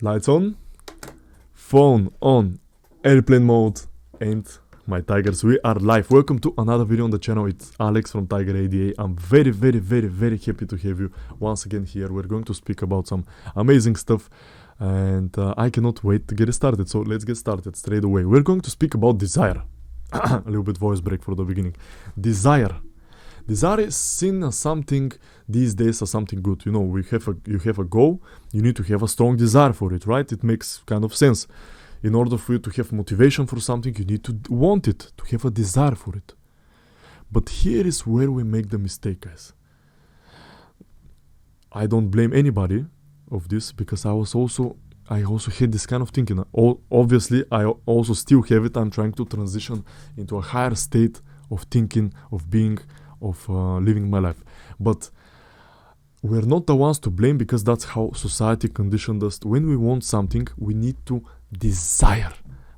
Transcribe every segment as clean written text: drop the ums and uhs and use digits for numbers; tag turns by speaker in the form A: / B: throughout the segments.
A: Lights on, phone on, airplane mode, and my tigers, we are live. Welcome to another video on the channel. It's Alex from Tiger ADA. I'm very happy to have you once again here. We're going to speak about some amazing stuff, and I cannot wait to get started. So let's get started straight away. We're going to speak about desire. A little bit voice break for the beginning. Desire is seen as something these days as something good. You know, you have a goal, you need to have a strong desire for it, right? It makes kind of sense. In order for you to have motivation for something, you need to want it, to have a desire for it. But here is where we make the mistake, guys. I don't blame anybody of this because I also had this kind of thinking. Obviously, I also still have it. I'm trying to transition into a higher state of thinking, of being, of living my life. But we're not the ones to blame because that's how society conditioned us. When we want something, we need to desire.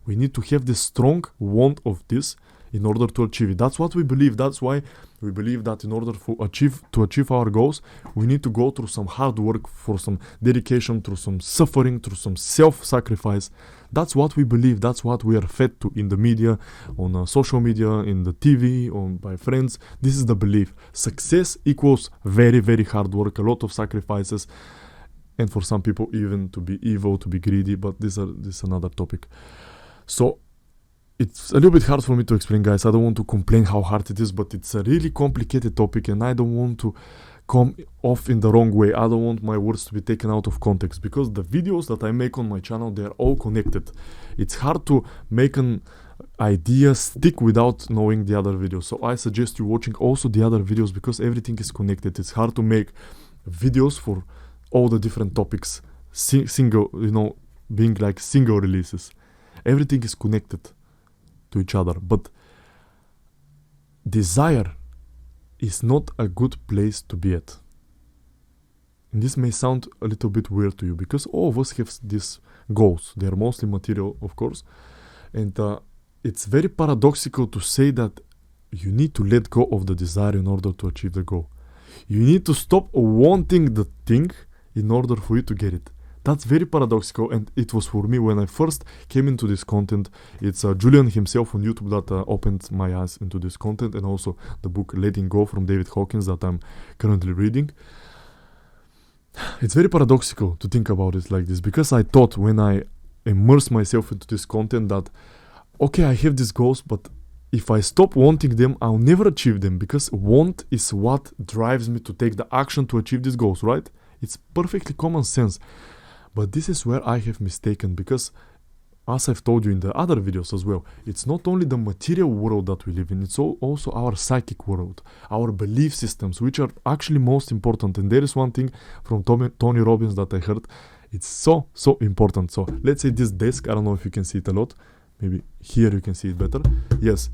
A: We need to have this strong want of this in order to achieve it. That's what we believe. That's why we believe that in order to achieve our goals, we need to go through some hard work, for some dedication, through some suffering, through some self-sacrifice. That's what we believe. That's what we are fed to in the media, on social media, in the TV, by friends. This is the belief. Success equals very hard work, a lot of sacrifices, and for some people even to be evil, to be greedy. But this is another topic. So it's a little bit hard for me to explain, guys. I don't want to complain how hard it is, but it's a really complicated topic, and I don't want to come off in the wrong way. I don't want my words to be taken out of context because the videos that I make on my channel, they're all connected. It's hard to make an idea stick without knowing the other videos. So I suggest you watching also the other videos because everything is connected. It's hard to make videos for all the different topics, single, being like single releases. Everything is connected to each other, but desire is not a good place to be at. And this may sound a little bit weird to you because all of us have these goals. They are mostly material, of course, and it's very paradoxical to say that you need to let go of the desire in order to achieve the goal. You need to stop wanting the thing in order for you to get it. That's very paradoxical, and it was for me when I first came into this content. It's Julian himself on YouTube that opened my eyes into this content, and also the book Letting Go from David Hawkins that I'm currently reading. It's very paradoxical to think about it like this because I thought when I immersed myself into this content that, okay, I have these goals, but if I stop wanting them, I'll never achieve them because want is what drives me to take the action to achieve these goals, right? It's perfectly common sense. But this is where I have mistaken because, as I've told you in the other videos as well, it's not only the material world that we live in, it's also our psychic world, our belief systems, which are actually most important. And there is one thing from Tony Robbins that I heard. It's so important. So let's say this desk, I don't know if you can see it a lot. Maybe here you can see it better. Yes.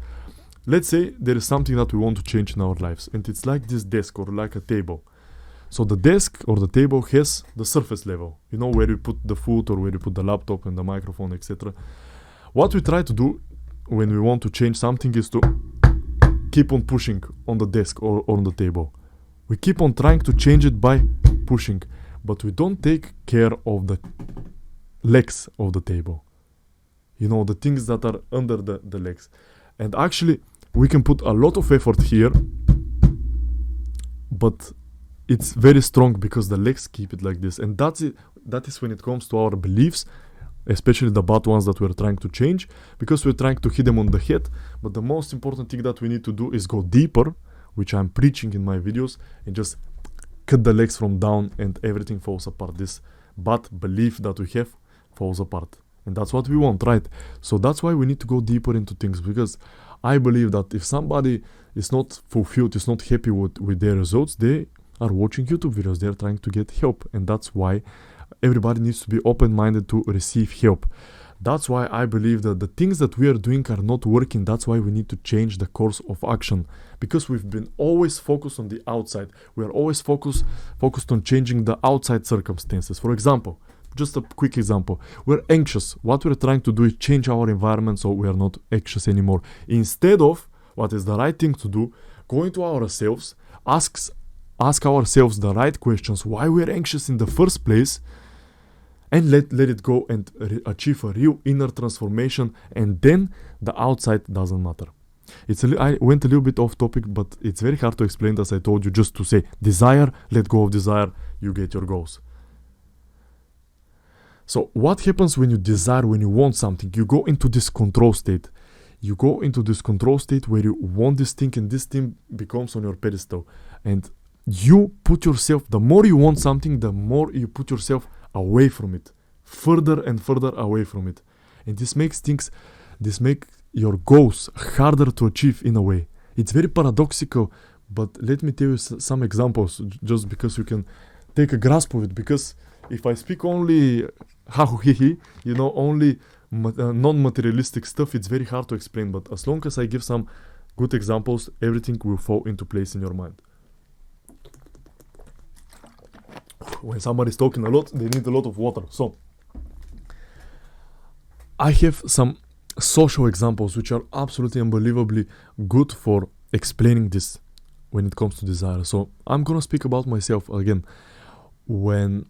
A: Let's say there is something that we want to change in our lives. And it's like this desk or like a table. So the desk or the table has the surface level, where you put the food or where you put the laptop and the microphone, etc. What we try to do when we want to change something is to keep on pushing on the desk or on the table. We keep on trying to change it by pushing, but we don't take care of the legs of the table. The things that are under the legs. And actually, we can put a lot of effort here, but it's very strong because the legs keep it like this. And that is when it comes to our beliefs, especially the bad ones that we're trying to change, because we're trying to hit them on the head. But the most important thing that we need to do is go deeper, which I'm preaching in my videos, and just cut the legs from down and everything falls apart. This bad belief that we have falls apart. And that's what we want, right? So that's why we need to go deeper into things, because I believe that if somebody is not fulfilled, is not happy with their results, they are watching YouTube videos, they're trying to get help, and that's why everybody needs to be open-minded to receive help. That's why I believe that the things that we are doing are not working. That's why we need to change the course of action, because we've been always focused on the outside. We are always focused on changing the outside circumstances. For example, just a quick example, we're anxious. What we're trying to do is change our environment so we are not anxious anymore. Instead of, what is the right thing to do, go into ourselves, ask ourselves the right questions, why we're anxious in the first place, and let it go and achieve a real inner transformation, and then the outside doesn't matter. I went a little bit off topic, but it's very hard to explain, as I told you. Just to say desire, let go of desire, you get your goals. So what happens when you desire, when you want something? You go into this control state. You go into this control state where you want this thing, and this thing becomes on your pedestal. And you put yourself, the more you want something, the more you put yourself away from it, further and further away from it. And this makes your goals harder to achieve in a way. It's very paradoxical, but let me tell you some examples, just because you can take a grasp of it. Because if I speak only only non-materialistic stuff, it's very hard to explain. But as long as I give some good examples, everything will fall into place in your mind. When somebody's talking a lot, they need a lot of water. So I have some social examples which are absolutely unbelievably good for explaining this when it comes to desire. So I'm gonna speak about myself again. When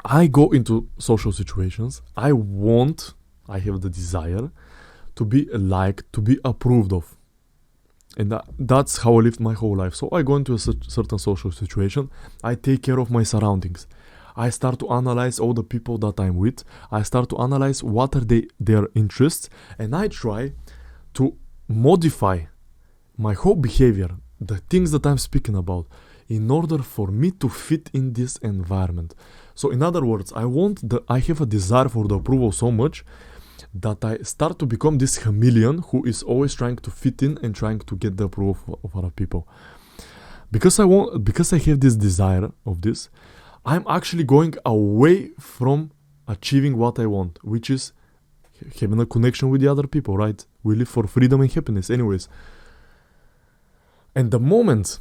A: I go into social situations, I have the desire to be liked, to be approved of. And that's how I lived my whole life. So I go into a certain social situation, I take care of my surroundings. I start to analyze all the people that I'm with. I start to analyze what are their interests, and I try to modify my whole behavior, the things that I'm speaking about, in order for me to fit in this environment. So in other words, I have a desire for the approval so much that I start to become this chameleon who is always trying to fit in and trying to get the approval of other people. Because I have this desire of this, I'm actually going away from achieving what I want, which is having a connection with the other people, right? We live for freedom and happiness anyways. And the moment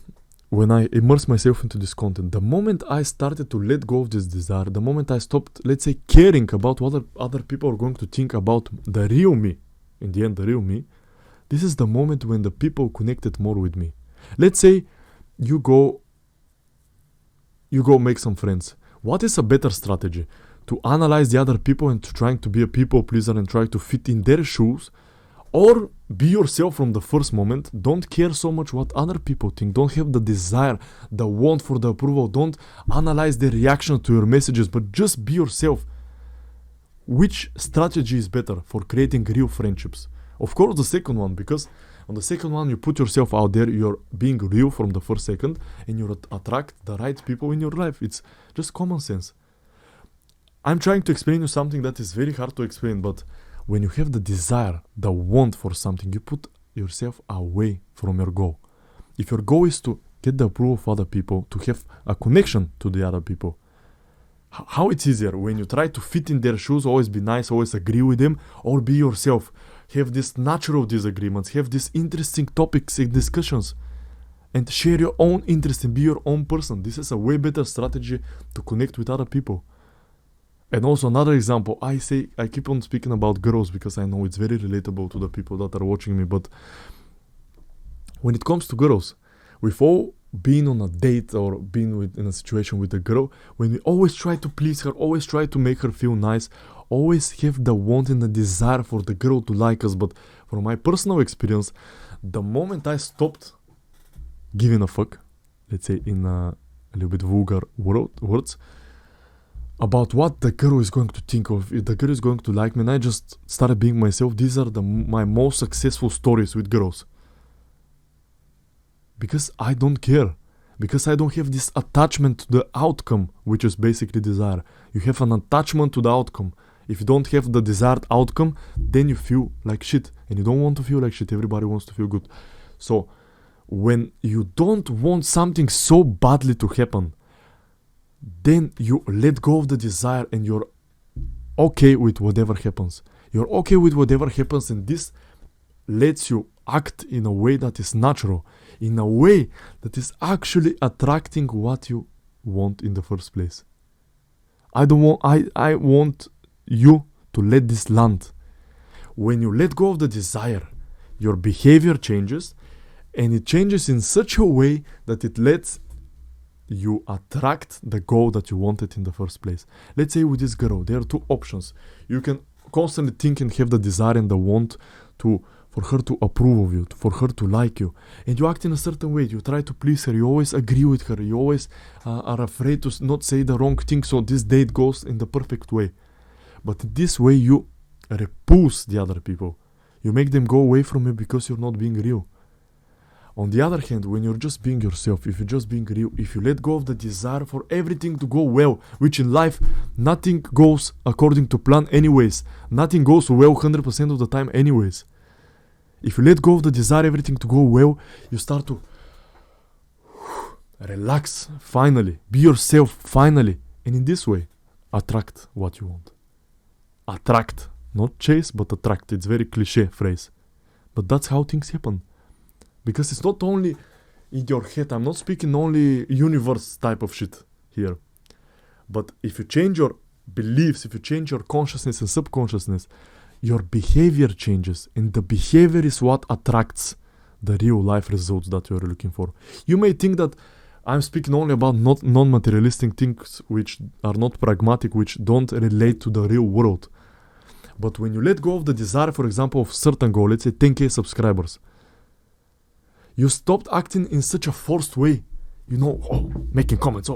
A: when I immerse myself into this content, the moment I started to let go of this desire, the moment I stopped, let's say, caring about what other people are going to think about the real me, in the end, the real me, this is the moment when the people connected more with me. Let's say you go make some friends. What is a better strategy? To analyze the other people and to trying to be a people pleaser and try to fit in their shoes, or be yourself from the first moment. Don't care so much what other people think. Don't have the desire, the want for the approval. Don't analyze their reaction to your messages, but just be yourself. Which strategy is better for creating real friendships? Of course, the second one, because on the second one, you put yourself out there, you're being real from the first second, and you attract the right people in your life. It's just common sense. I'm trying to explain you something that is very hard to explain, but when you have the desire, the want for something, you put yourself away from your goal. If your goal is to get the approval of other people, to have a connection to the other people, how it's easier when you try to fit in their shoes, always be nice, always agree with them, or be yourself, have these natural disagreements, have these interesting topics and discussions, and share your own interest and be your own person. This is a way better strategy to connect with other people. And also another example, I keep on speaking about girls because I know it's very relatable to the people that are watching me, but when it comes to girls, we've all been on a date or been in a situation with a girl when we always try to please her, always try to make her feel nice, always have the want and the desire for the girl to like us. But from my personal experience, the moment I stopped giving a fuck, let's say in a little bit vulgar words, about what the girl is going to think of, if the girl is going to like me, and I just started being myself. These are my most successful stories with girls. Because I don't care. Because I don't have this attachment to the outcome, which is basically desire. You have an attachment to the outcome. If you don't have the desired outcome, then you feel like shit. And you don't want to feel like shit. Everybody wants to feel good. So, when you don't want something so badly to happen, then you let go of the desire and you're okay with whatever happens. You're okay with whatever happens, and this lets you act in a way that is natural, in a way that is actually attracting what you want in the first place. I want you to let this land. When you let go of the desire, your behavior changes, and it changes in such a way that it lets you attract the goal that you wanted in the first place. Let's say with this girl, there are two options. You can constantly think and have the desire and the want for her to approve of you, for her to like you, and you act in a certain way. You try to please her. You always agree with her. You always are afraid to not say the wrong thing, so this date goes in the perfect way. But this way you repulse the other people. You make them go away from you because you're not being real. On the other hand, when you're just being yourself, if you're just being real, if you let go of the desire for everything to go well, which in life, nothing goes according to plan anyways. Nothing goes well 100% of the time anyways. If you let go of the desire, everything to go well, you start to relax, finally. Be yourself, finally. And in this way, attract what you want. Attract. Not chase, but attract. It's a very cliche phrase. But that's how things happen. Because it's not only in your head. I'm not speaking only universe type of shit here. But if you change your beliefs, if you change your consciousness and subconsciousness, your behavior changes. And the behavior is what attracts the real life results that you're looking for. You may think that I'm speaking only about not non-materialistic things which are not pragmatic, which don't relate to the real world. But when you let go of the desire, for example, of certain goal, let's say 10k subscribers, you stopped acting in such a forced way. You know, making comments,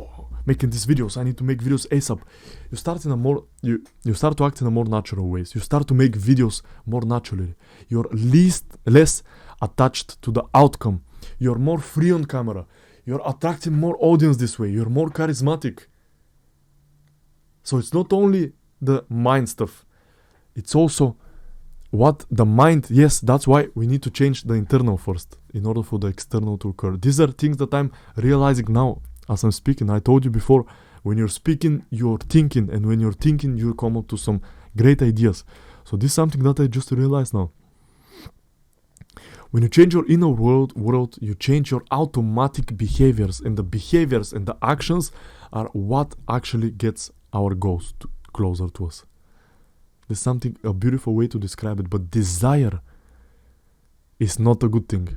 A: making these videos, I need to make videos ASAP. You start in a more, you start to act in a more natural ways. You start to make videos more naturally. You're less attached to the outcome. You're more free on camera. You're attracting more audience this way. You're more charismatic. So it's not only the mind stuff. It's also what the mind, yes, that's why we need to change the internal first in order for the external to occur. These are things that I'm realizing now as I'm speaking. I told you before, when you're speaking, you're thinking, and when you're thinking, you come up to some great ideas. So this is something that I just realized now. When you change your inner world, you change your automatic behaviors, and the behaviors and the actions are what actually gets our goals closer to us. There's something, a beautiful way to describe it, but desire is not a good thing.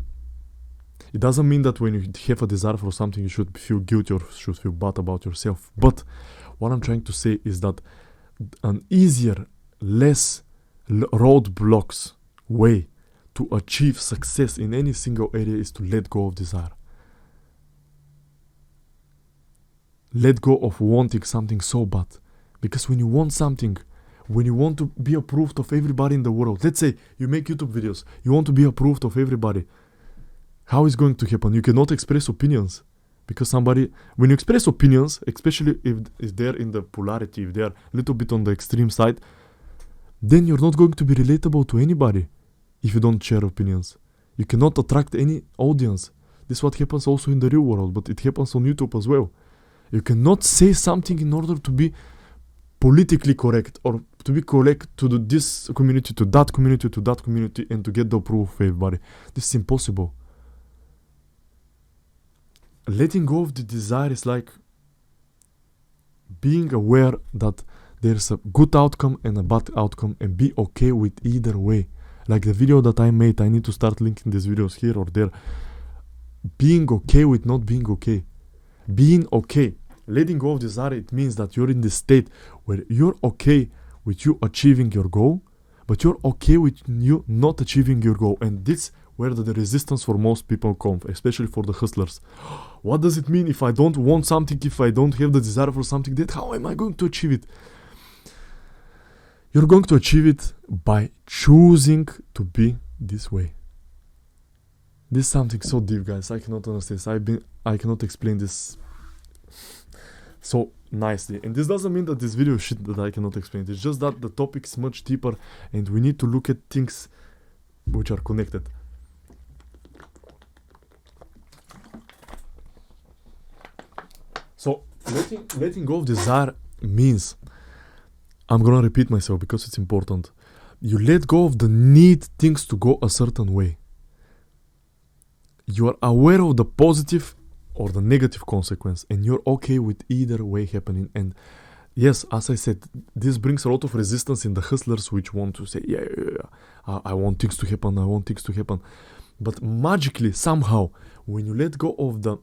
A: It doesn't mean that when you have a desire for something, you should feel guilty or should feel bad about yourself. But what I'm trying to say is that an easier, less roadblocks way to achieve success in any single area is to let go of desire. Let go of wanting something so bad. Because when you want something, when you want to be approved of everybody in the world, let's say you make YouTube videos, you want to be approved of everybody, how is going to happen? You cannot express opinions. Because when you express opinions, especially if they're in the polarity, if they're a little bit on the extreme side, then you're not going to be relatable to anybody if you don't share opinions. You cannot attract any audience. This is what happens also in the real world, but it happens on YouTube as well. You cannot say something in order to be politically correct or to be correct to this community, to that community, to that community, and to get the approval of everybody. This is impossible. Letting go of the desire is like being aware that there's a good outcome and a bad outcome, and be okay with either way. Like the video that I made, I need to start linking these videos here or there. Being okay with not being okay. Being okay. Letting go of desire, it means that you're in this state where you're okay with you achieving your goal, but you're okay with you not achieving your goal. And this where the resistance for most people comes, especially for the hustlers. What does it mean if I don't want something, if I don't have the desire for something? Then how am I going to achieve it? You're going to achieve it by choosing to be this way. This is something so deep, guys. I cannot understand. I cannot explain this so nicely. And this doesn't mean that this video is shit that I cannot explain. It's just that the topic is much deeper and we need to look at things which are connected. So letting go of desire means, I'm gonna repeat myself because it's important. You let go of the need things to go a certain way. You are aware of the positive or the negative consequence, and you're okay with either way happening. And yes, as I said, this brings a lot of resistance in the hustlers which want to say, I want things to happen, But magically, somehow, when you let go of the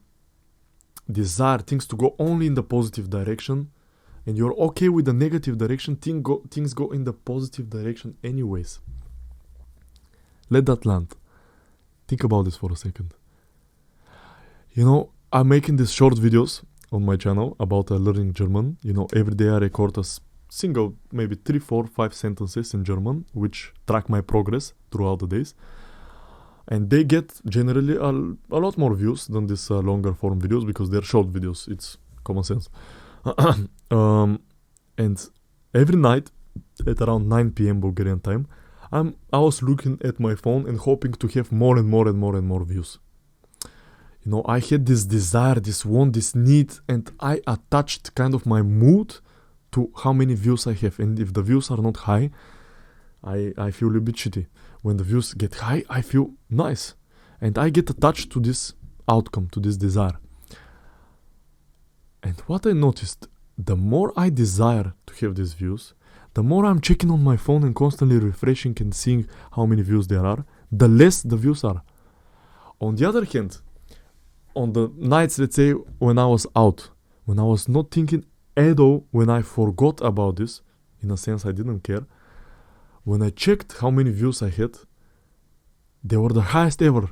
A: desire things to go only in the positive direction, and you're okay with the negative direction, things go in the positive direction anyways. Let that land. Think about this for a second. You know, I'm making these short videos on my channel about learning German. You know, every day I record a single, maybe 3, 4, 5 sentences in German, which track my progress throughout the days. And they get generally a lot more views than these longer form videos because they're short videos. It's common sense. And every night at around 9 p.m. Bulgarian time, I was looking at my phone and hoping to have more and more and more and more views. You know, I had this desire, this want, this need, and I attached kind of my mood to how many views I have. And if the views are not high, I feel a little bit shitty. When the views get high, I feel nice. And I get attached to this outcome, to this desire. And what I noticed, the more I desire to have these views, the more I'm checking on my phone and constantly refreshing and seeing how many views there are, the less the views are. On the other hand, on the nights, let's say, when I was out, when I was not thinking at all, when I forgot about this, in a sense I didn't care, when I checked how many views I had, they were the highest ever.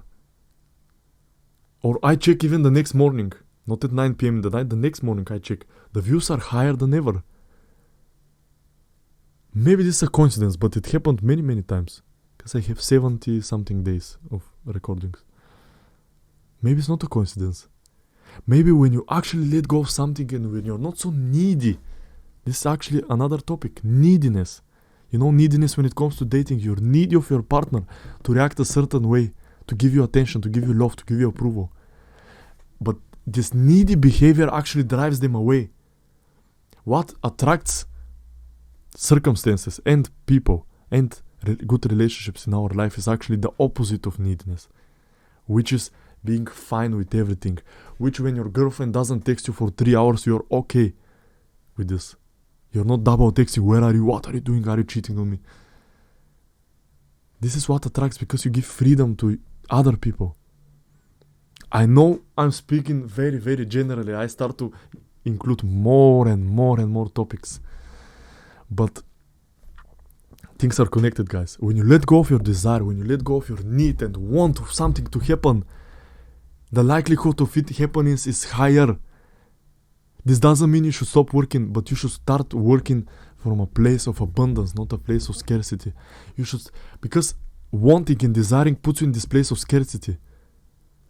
A: Or I check even the next morning, not at 9 p.m. in the night, the next morning I check. The views are higher than ever. Maybe this is a coincidence, but it happened many, many times. Because I have 70 something days of recordings. Maybe it's not a coincidence. Maybe when you actually let go of something and when you're not so needy, this is actually another topic, neediness. You know, neediness when it comes to dating, you're needy of your partner to react a certain way, to give you attention, to give you love, to give you approval. But this needy behavior actually drives them away. What attracts circumstances and people and good relationships in our life is actually the opposite of neediness, which is being fine with everything, which when your girlfriend doesn't text you for 3 hours, you're okay with this. You're not double texting, where are you, what are you doing, are you cheating on me? This is what attracts, because you give freedom to other people. I know I'm speaking very, very generally. I start to include more and more and more topics. But things are connected, guys. When you let go of your desire, when you let go of your need and want of something to happen, the likelihood of it happening is higher. This doesn't mean you should stop working, but you should start working from a place of abundance, not a place of scarcity. You should, because wanting and desiring puts you in this place of scarcity.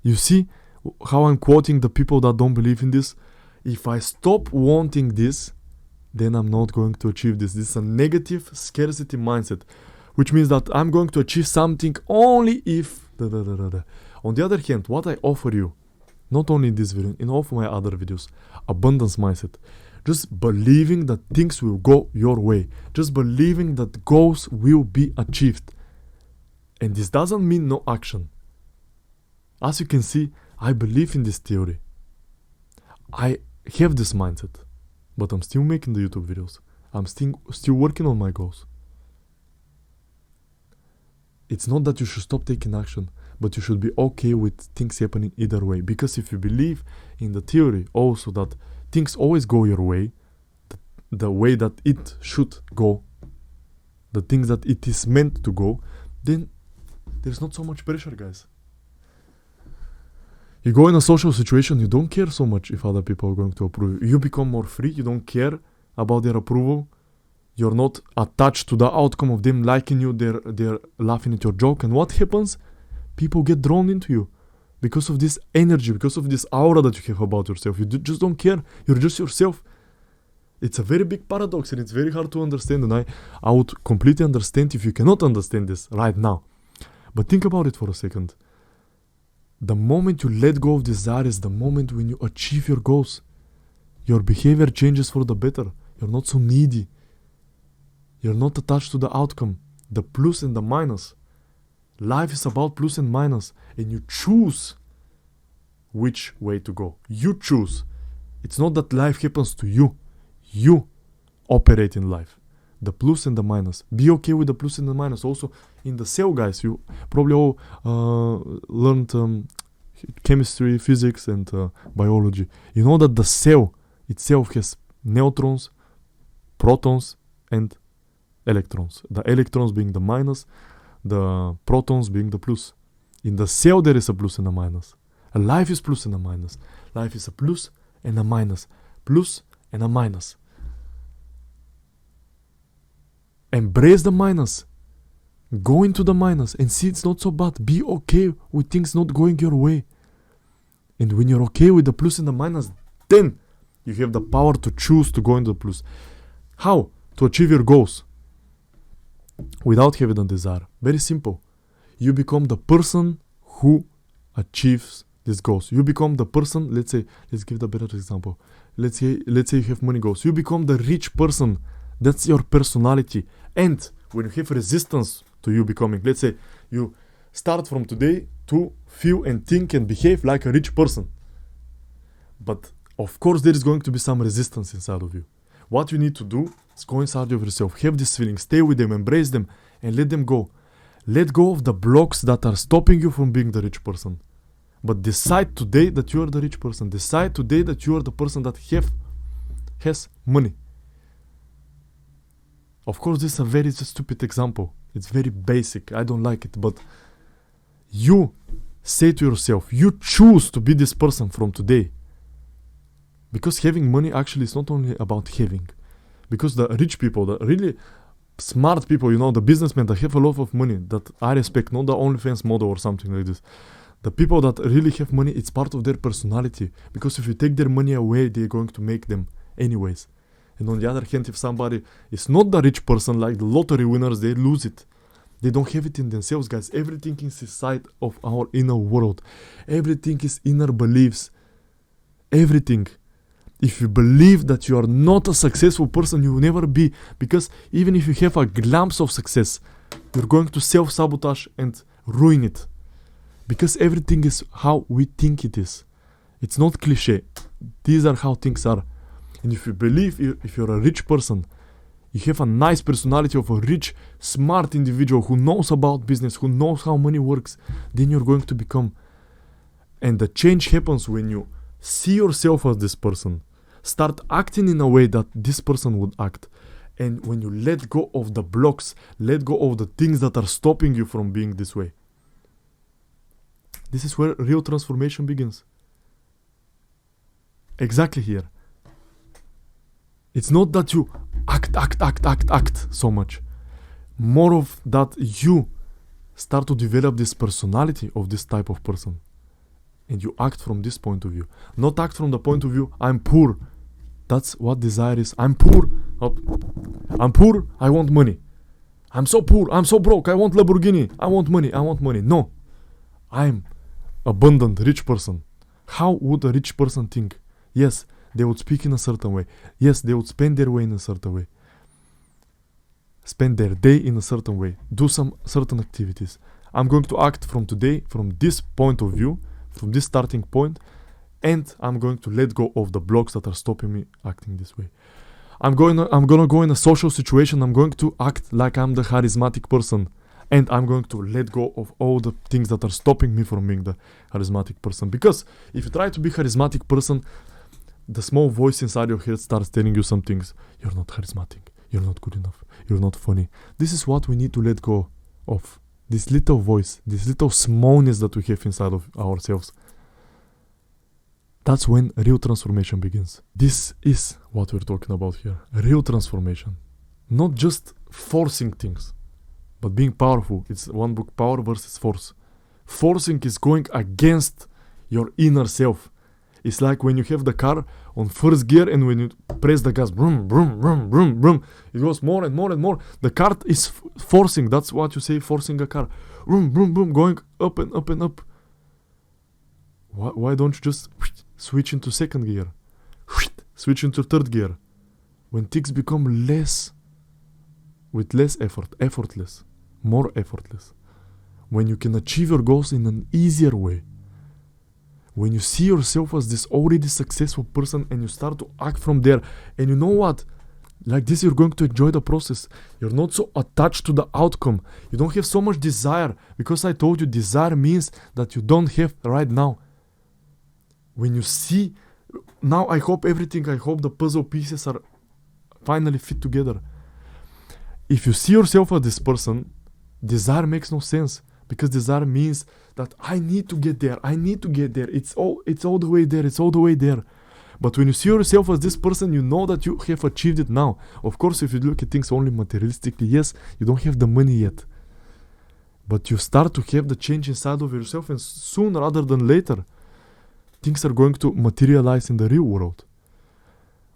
A: You see how I'm quoting the people that don't believe in this? If I stop wanting this, then I'm not going to achieve this. This is a negative scarcity mindset, which means that I'm going to achieve something only if... On the other hand, what I offer you, not only in this video, in all of my other videos, abundance mindset. Just believing that things will go your way. Just believing that goals will be achieved. And this doesn't mean no action. As you can see, I believe in this theory. I have this mindset. But I'm still making the YouTube videos. I'm still working on my goals. It's not that you should stop taking action, but you should be okay with things happening either way. Because if you believe in the theory also that things always go your way, the way that it should go, the things that it is meant to go, then there's not so much pressure, guys. You go in a social situation, you don't care so much if other people are going to approve you. You become more free, you don't care about their approval. You're not attached to the outcome of them liking you, they're laughing at your joke. And what happens? People get drawn into you because of this energy, because of this aura that you have about yourself. You just don't care. You're just yourself. It's a very big paradox and it's very hard to understand. And I would completely understand if you cannot understand this right now. But think about it for a second. The moment you let go of desire is the moment when you achieve your goals. Your behavior changes for the better. You're not so needy. You're not attached to the outcome, the plus and the minus. Life is about plus and minus, and you choose which way to go. You choose. It's not that life happens to you. You operate in life. The plus and the minus. Be okay with the plus and the minus. Also, in the sale, guys, you probably all learned chemistry, physics, and biology. You know that the cell itself has neutrons, protons, and electrons. The electrons being the minus, the protons being the plus. In the cell there is a plus and a minus. Life is plus and a minus. Life is a plus and a minus. Plus and a minus. Embrace the minus. Go into the minus and see it's not so bad. Be okay with things not going your way. And when you're okay with the plus and the minus, then you have the power to choose to go into the plus. How to achieve your goals without having a desire? Very simple. You become the person who achieves these goals. You become the person, let's give the better example. Let's say you have money goals. You become the rich person. That's your personality. And when you have resistance to you becoming, let's say you start from today to feel and think and behave like a rich person. But of course there is going to be some resistance inside of you. What you need to do is go inside of yourself, have these feelings, stay with them, embrace them, and let them go. Let go of the blocks that are stopping you from being the rich person. But decide today that you are the rich person. Decide today that you are the person that has money. Of course, this is a very stupid example. It's very basic. I don't like it. But you say to yourself, you choose to be this person from today. Because having money actually is not only about having. Because the rich people, the really smart people, the businessmen that have a lot of money, that I respect, not the OnlyFans model or something like this. The people that really have money, it's part of their personality. Because if you take their money away, they're going to make them anyways. And on the other hand, if somebody is not the rich person, like the lottery winners, they lose it. They don't have it in themselves, guys. Everything is inside of our inner world. Everything is inner beliefs. Everything. If you believe that you are not a successful person, you will never be. Because even if you have a glimpse of success, you're going to self-sabotage and ruin it. Because everything is how we think it is. It's not cliche. These are how things are. And if you believe, if you're a rich person, you have a nice personality of a rich, smart individual who knows about business, who knows how money works, then you're going to become. And the change happens when you see yourself as this person. Start acting in a way that this person would act. And when you let go of the blocks, let go of the things that are stopping you from being this way. This is where real transformation begins. Exactly here. It's not that you act so much. More of that you start to develop this personality of this type of person. And you act from this point of view. Not act from the point of view, I'm poor. That's what desire is. I'm poor. I'm poor, I want money. I'm so poor, I'm so broke, I want Lamborghini. I want money. No. I'm abundant, rich person. How would a rich person think? Yes, they would speak in a certain way. Yes, they would spend their way in a certain way. Spend their day in a certain way. Do some certain activities. I'm going to act from today, from this point of view, from this starting point, and I'm going to let go of the blocks that are stopping me acting this way. I'm gonna go in a social situation. I'm going to act like I'm the charismatic person, and I'm going to let go of all the things that are stopping me from being the charismatic person. Because if you try to be charismatic person, the small voice inside your head starts telling you some things. You're not charismatic. You're not good enough. You're not funny. This is what we need to let go of. This little voice, this little smallness that we have inside of ourselves. That's when real transformation begins. This is what we're talking about here. Real transformation. Not just forcing things, but being powerful. It's one book, Power versus Force. Forcing is going against your inner self. It's like when you have the car on first gear and when you press the gas, vroom, vroom, vroom, vroom, vroom, it goes more and more and more. The car is forcing. That's what you say, forcing a car. Vroom, vroom, vroom, going up and up and up. Why don't you just switch into second gear? Switch into third gear. When things become with less effort, effortless, more effortless. When you can achieve your goals in an easier way. When you see yourself as this already successful person and you start to act from there. And you know what? Like this, you're going to enjoy the process. You're not so attached to the outcome. You don't have so much desire. Because I told you, desire means that you don't have right now. When you see, now I hope the puzzle pieces are finally fit together. If you see yourself as this person, desire makes no sense, because desire means that I need to get there. It's all the way there. But when you see yourself as this person, you know that you have achieved it now. Of course, if you look at things only materialistically, yes, you don't have the money yet. But you start to have the change inside of yourself, and sooner rather than later, things are going to materialize in the real world.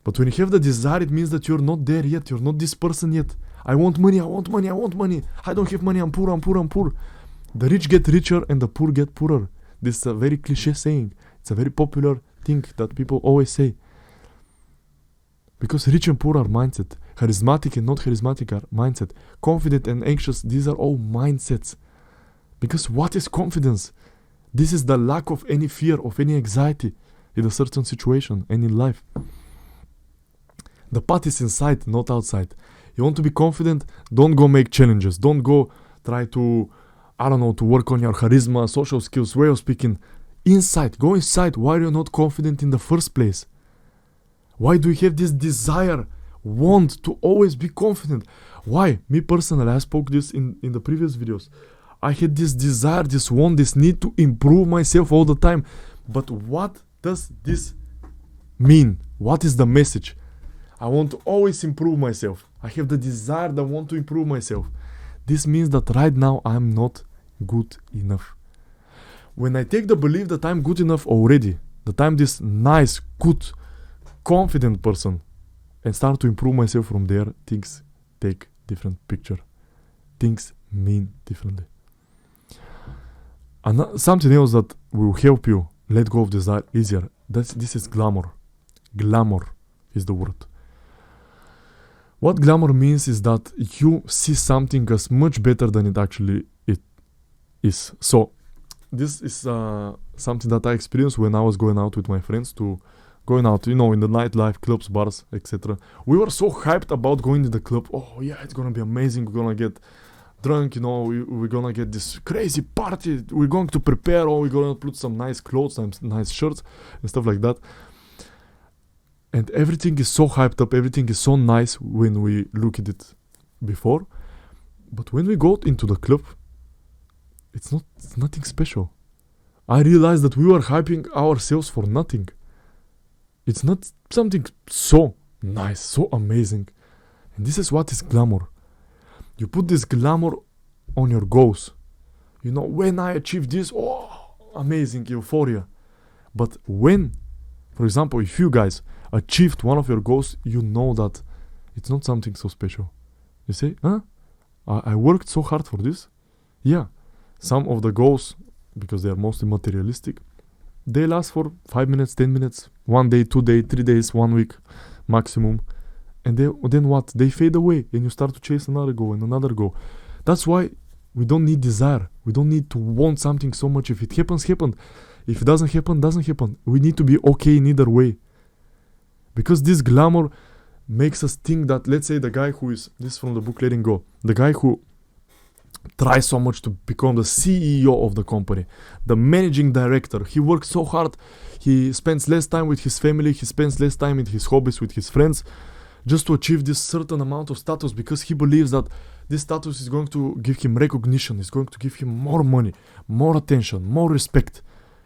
A: But when you have the desire, it means that you're not there yet. You're not this person yet. I want money. I don't have money. I'm poor. The rich get richer and the poor get poorer. This is a very cliche saying. It's a very popular thing that people always say. Because rich and poor are mindset. Charismatic and not charismatic are mindset. Confident and anxious, these are all mindsets. Because what is confidence? This is the lack of any fear, of any anxiety in a certain situation and in life. The path is inside, not outside. You want to be confident? Don't go make challenges. Don't go try to, to work on your charisma, social skills, way of speaking. Inside, go inside. Why are you not confident in the first place? Why do you have this desire, want to always be confident? Why? Me personally, I spoke this in the previous videos. I had this desire, this want, this need to improve myself all the time. But what does this mean? What is the message? I want to always improve myself. I have the desire, the want to improve myself. This means that right now I'm not good enough. When I take the belief that I'm good enough already, that I'm this nice, good, confident person, and start to improve myself from there, things take different picture. Things mean differently. And something else that will help you let go of desire easier, this is glamour. Glamour is the word. What glamour means is that you see something as much better than it actually is. So this is something that I experienced when I was going out with my friends, in the nightlife, clubs, bars, etc. We were so hyped about going to the club. Oh yeah, it's gonna be amazing. We're gonna get drunk, we're gonna get this crazy party. We're going to prepare, we're gonna put some nice clothes, some nice shirts and stuff like that. And everything is so hyped up, everything is so nice when we look at it before. But when we go into the club, it's nothing special. I realized that we were hyping ourselves for nothing. It's not something so nice, so amazing. And this is what is glamour. You put this glamour on your goals. When I achieve this, amazing, euphoria. But when, for example, if you guys achieved one of your goals, you know that it's not something so special. You say, I worked so hard for this. Yeah, some of the goals, because they are mostly materialistic, they last for 5 minutes, 10 minutes, 1 day, 2 days, 3 days, 1 week maximum. And then what? They fade away and you start to chase another goal and another goal. That's why we don't need desire. We don't need to want something so much. If it happens, happened. If it doesn't happen, doesn't happen. We need to be okay in either way. Because this glamour makes us think that, let's say the guy who is, this is from the book Letting Go, the guy who tries so much to become the CEO of the company, the managing director, he works so hard, he spends less time with his family, he spends less time in his hobbies with his friends, just to achieve this certain amount of status, because he believes that this status is going to give him recognition, is going to give him more money, more attention, more respect.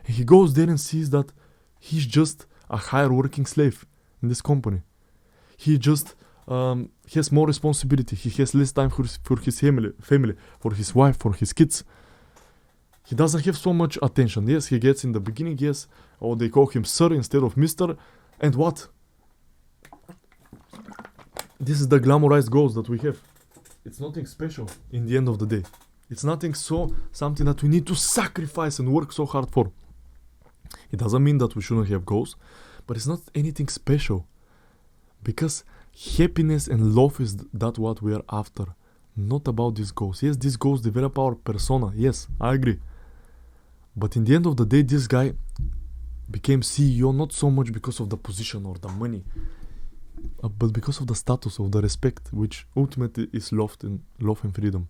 A: And he goes there and sees that he's just a higher working slave in this company. He just has more responsibility. He has less time for his family, for his wife, for his kids. He doesn't have so much attention. Yes, he gets in the beginning, yes, or they call him sir instead of mister. And what? This is the glamorized goals that we have. It's nothing special in the end of the day. It's something that we need to sacrifice and work so hard for. It doesn't mean that we shouldn't have goals, but it's not anything special. Because happiness and love is that what we are after, not about these goals. Yes, these goals develop our persona. Yes, I agree. But in the end of the day, this guy became CEO not so much because of the position or the money, but because of the status, of the respect, which ultimately is love and freedom.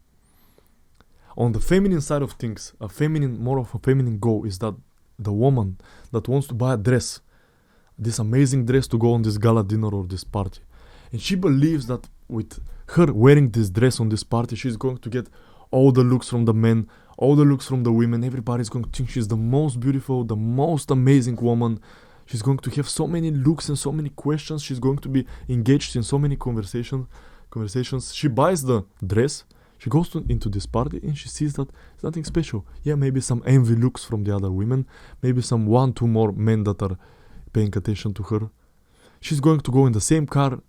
A: On the feminine side of things, more of a feminine goal is that the woman that wants to buy a dress, this amazing dress to go on this gala dinner or this party. And she believes that with her wearing this dress on this party, she's going to get all the looks from the men, all the looks from the women. Everybody's going to think she's the most beautiful, the most amazing woman. She's going to have so many looks and so many questions. She's going to be engaged in so many conversations. She buys the dress. She goes into this party and she sees that it's nothing special. Yeah, maybe some envy looks from the other women. Maybe some 1-2 more men that are paying attention to her. She's going to go in the same car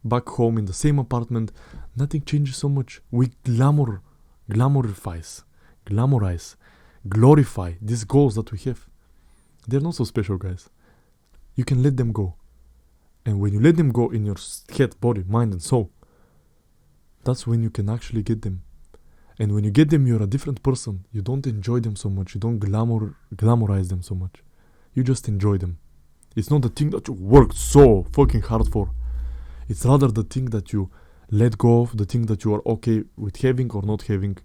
A: back home in the same apartment. Nothing changes so much. We glorify these goals that we have. They're not so special, guys. You can let them go. And when you let them go in your head, body, mind and soul, that's when you can actually get them. And when you get them, you're a different person. You don't enjoy them so much. You don't glamorize them so much. You just enjoy them. It's not the thing that you worked so fucking hard for. It's rather the thing that you let go of, the thing that you are okay with having or not having,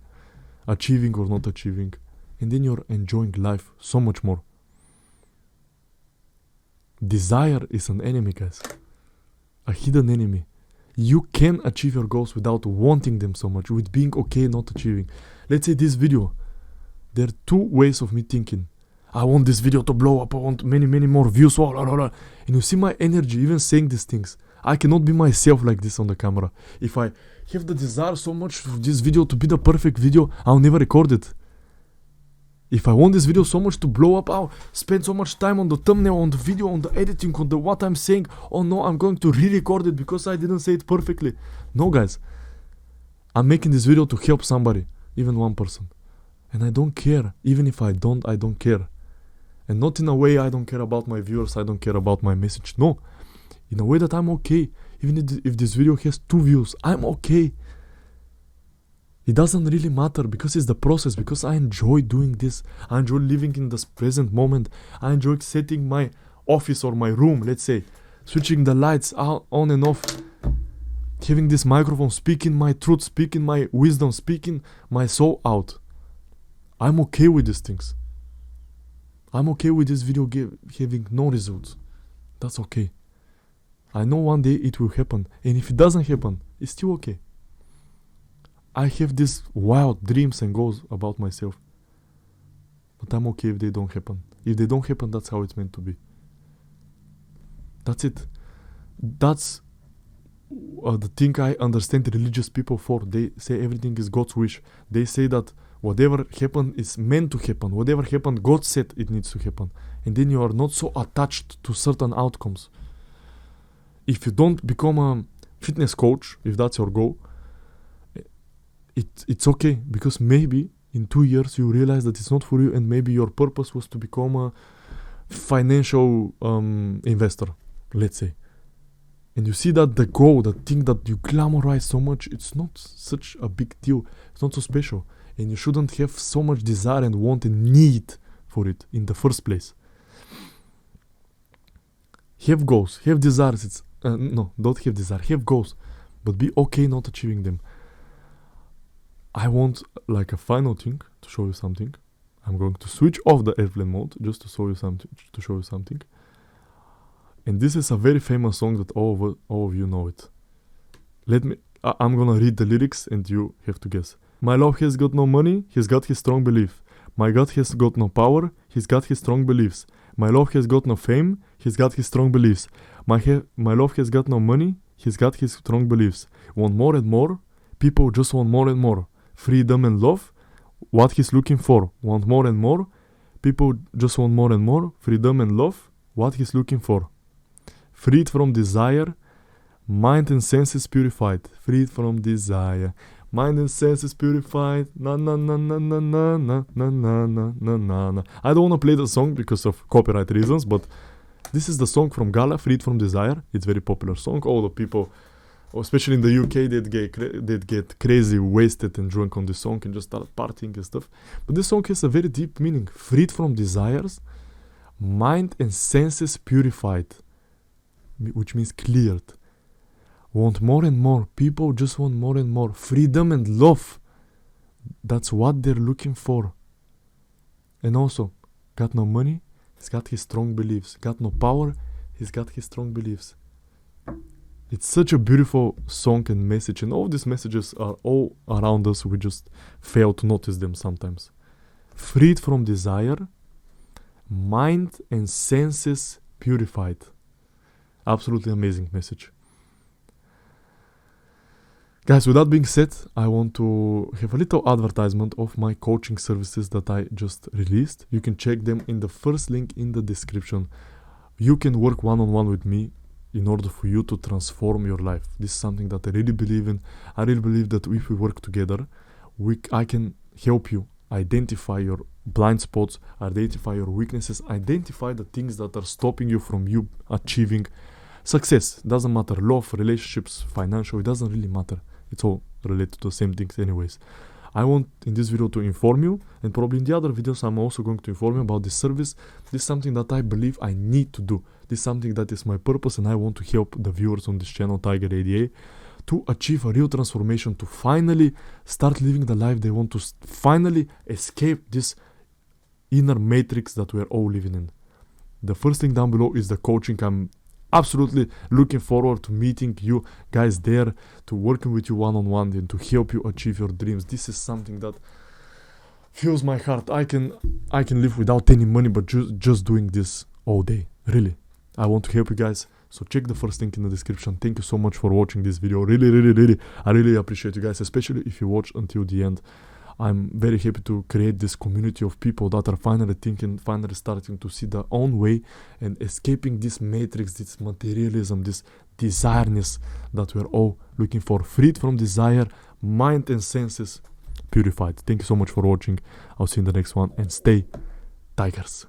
A: achieving or not achieving. And then you're enjoying life so much more. Desire is an enemy, guys. A hidden enemy. You can achieve your goals without wanting them so much, with being okay not achieving. Let's say this video. There are 2 ways of me thinking. I want this video to blow up. I want many more views. And you see my energy even saying these things. I cannot be myself like this on the camera. If I have the desire so much for this video to be the perfect video, I'll never record it. If I want this video so much to blow up, I'll spend so much time on the thumbnail, on the video, on the editing, on the what I'm saying. Oh no, I'm going to re-record it because I didn't say it perfectly. No, guys. I'm making this video to help somebody, even one person. And I don't care. Even if I don't care. And not in a way I don't care about my viewers, I don't care about my message. No. In a way that I'm okay. Even if this video has 2 views, I'm okay. It doesn't really matter because it's the process, because I enjoy doing this. I enjoy living in this present moment. I enjoy setting my office or my room, let's say, switching the lights on and off, having this microphone, speaking my truth, speaking my wisdom, speaking my soul out. I'm okay with these things. I'm okay with this video having no results. That's okay. I know one day it will happen, and if it doesn't happen, it's still okay. I have these wild dreams and goals about myself, but I'm okay if they don't happen. If they don't happen, that's how it's meant to be. That's it. That's the thing I understand religious people for. They say everything is God's wish. They say that whatever happened is meant to happen. Whatever happened, God said it needs to happen. And then you are not so attached to certain outcomes. If you don't become a fitness coach, if that's your goal, it's okay, because maybe in 2 years you realize that it's not for you, and maybe your purpose was to become a financial investor, let's say. And you see that the goal, the thing that you glamorize so much, it's not such a big deal. It's not so special. And you shouldn't have so much desire and want and need for it in the first place. Have goals, have desires. Don't have desire, have goals, but be okay not achieving them. I want like a final thing to show you something. I'm going to switch off the airplane mode just to show you something. And this is a very famous song that all of you know it. I'm gonna read the lyrics and you have to guess. My love has got no money, he's got his strong belief. My God has got no power, he's got his strong beliefs. My love has got no fame, he's got his strong beliefs. My love has got no money, he's got his strong beliefs. Want more and more, people just want more and more. Freedom and love, what he's looking for. Want more and more, people just want more and more. Freedom and love, what he's looking for. Freed from desire, mind and senses purified. Freed from desire, mind and senses purified. Na na na na na na na na na na na na. I don't want to play the song because of copyright reasons, but this is the song from Gala, Freed from Desire. It's a very popular song. All the people, especially in the UK, they'd get crazy, wasted and drunk on this song and just start partying and stuff. But this song has a very deep meaning. Freed from desires, mind and senses purified, which means cleared. Want more and more. People just want more and more. Freedom and love. That's what they're looking for. And also, got no money, He's got his strong beliefs. Got no power, he's got his strong beliefs. It's such a beautiful song and message, and all these messages are all around us. We just fail to notice them sometimes. Freed from desire, mind and senses purified. Absolutely amazing message. Guys, with that being said, I want to have a little advertisement of my coaching services that I just released. You can check them in the first link in the description. You can work one-on-one with me in order for you to transform your life. This is something that I really believe in. I really believe that if we work together, I can help you identify your blind spots, identify your weaknesses, identify the things that are stopping you from you achieving success. Doesn't matter, love, relationships, financial, it doesn't really matter. It's all related to the same things anyways. I want in this video to inform you, and probably in the other videos I'm also going to inform you about this service. This is something that I believe I need to do. This is something that is my purpose, and I want to help the viewers on this channel, Tiger ADA, to achieve a real transformation, to finally start living the life they want, to finally escape this inner matrix that we're all living in. The first thing down below is the coaching. I'm absolutely looking forward to meeting you guys there, to working with you one-on-one and to help you achieve your dreams. This is something that fills my heart. I can live without any money, but just doing this all day. Really, I want to help you guys. So check the first link in the description. Thank you so much for watching this video. Really, I really appreciate you guys, especially if you watch until the end. I'm very happy to create this community of people that are finally thinking, finally starting to see their own way and escaping this matrix, this materialism, this desireness that we're all looking for. Freed from desire, mind and senses purified. Thank you so much for watching. I'll see you in the next one, and stay tigers.